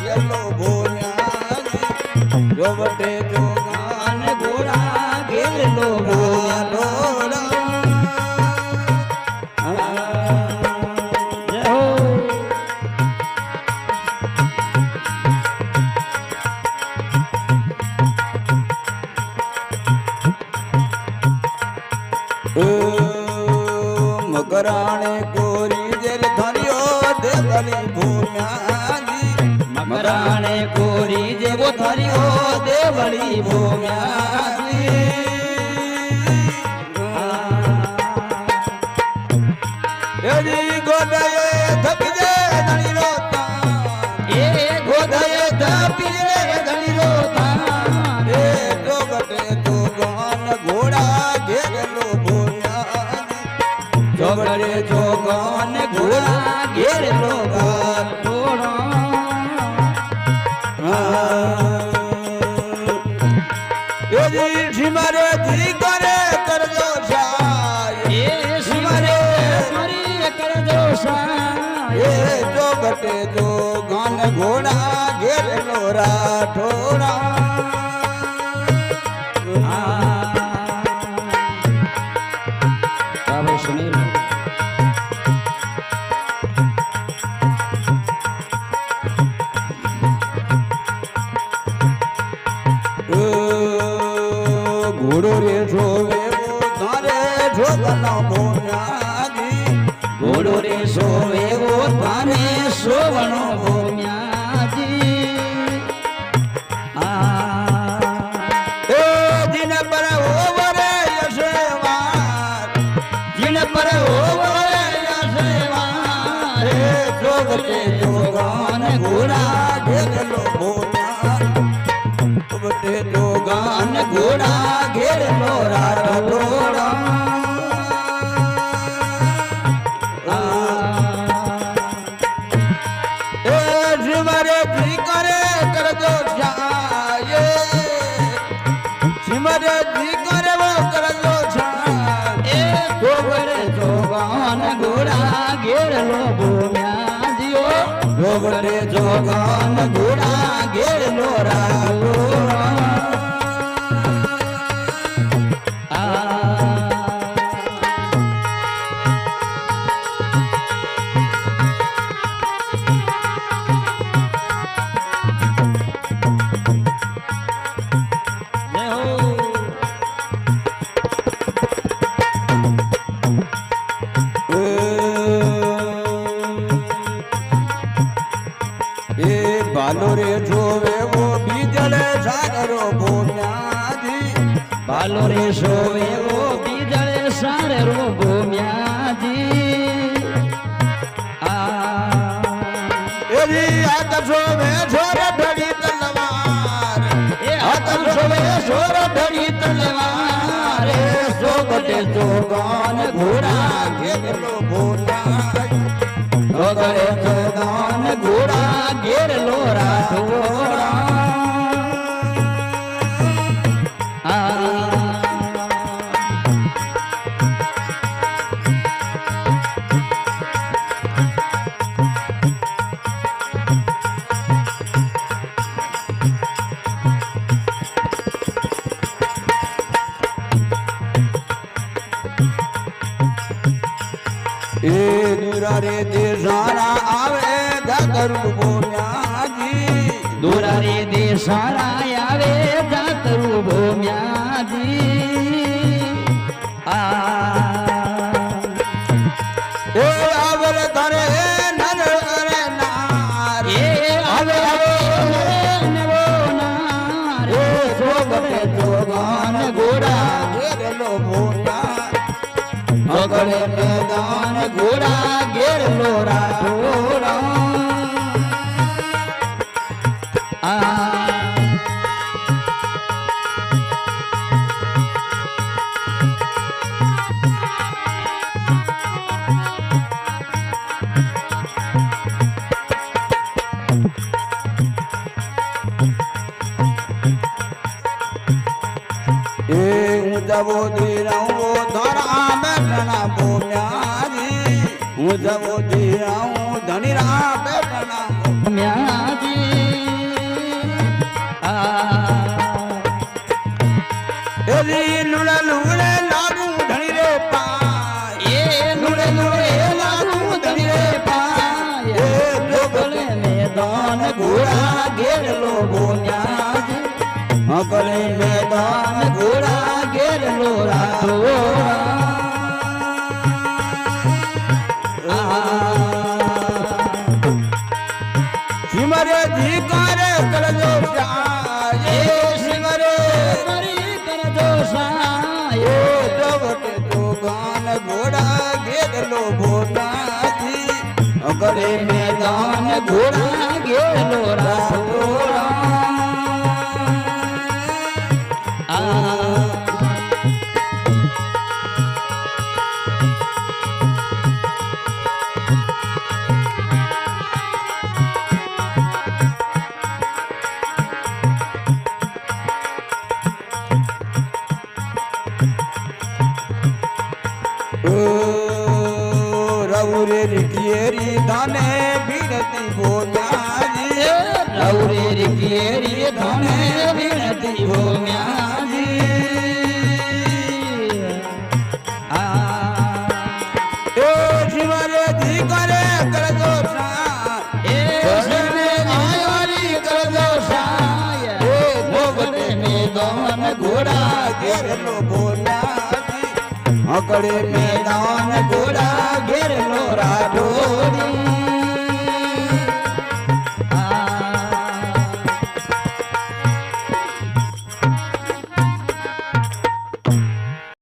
घेरलो भूम्या जो बटे जो गान घोड़ा घेरलो भूम्या ढोरा मकराणे कोरी जेल धरियो देवली भूम्या मकराणे कोरी जेवो धरियो देवली भूम्या गोदये धपिजे धनी रोता गोदये धपिजे धनी रोता जो बटे तो गान घोड़ा घेरलो भूम्या जोगड़े जोगान घोड़ा घेर लो घोड़ा सिमरे जी करे कर दो सिमरे कर दो जो बटे जो गान घोड़ा घेर लो राठोड़ा सुनील घोड़ो रे सोवे वो तारे शोभनो भूम्या जी घोड़ो रे सोवे वो तारे शोभनो भूम्या जी जिन पर ओवरे यशवार जिन पर ओवरे यशवार जोगते जोगान घोड़ा घेरलो भूम्या बटे जोगान घोड़ा घेरलो राठोड़ा सिमरे जी करे कर दो छाये सिमरे जी करे वो कर दो छाये जोगड़े जोगान घोड़ा घेरलो भूम्या जियो जोगड़े जोगान घोड़ा घेरलो राठोड़ा बालो रे सोवे वो बीजले सागरो भूम्या जी बालो रे सोवे वो बीजले सागरो भूम्या जी हाथ सोवे छोर ढड़ी तलवार हाथ सोवे छोर ढड़ी तलवार सो बटे जोगान घोड़ा घेरलो भूम्या जोगड़े जोगान घोड़ा घेरलो राठोड़ा दूरा रे देसारा आवे जातरू भूम्या जी दूरा रे देसारा आवे जातरू भूम्या जी आवर धरे नर करे नार आवे नवो नार सोगड़े जोगान घोड़ा घेरलो भूम्या जोगड़े मैदान घोड़ा घेरलो राठोड़ा जबो दीराऊं धरा बैठना भूम्या जी जबो दीराऊं धनीरा बैठना भूम्या जी ઘોડા ઘેરલો બોલ્યા અકલે મેદાન ઘોડા ઘેરલો રાઠોડા સિમરે ધીકારે કરજો સાય સિમરે કરી કરજો સાય પ્રવટે તો ગાન ઘોડા ઘેરલો ભોલાજી અકલે મેદાન ઘોડા ઘેરલો રાઠોડા રૌરે રીતિયેરી ધાને ભીડતી ભોમ્યાજી રૌરે રીતિયેરી ધણે વિનતી ભોમ્યાજી એ શિવરે ધીકારે કરજો એ સને આયોરી કરજો સાય એ ભોગતે મેદાન ઘોડા ઘેરલો ભોલાજી અકળે મેદાન ઘોડા ઘેરલો રાઠોડી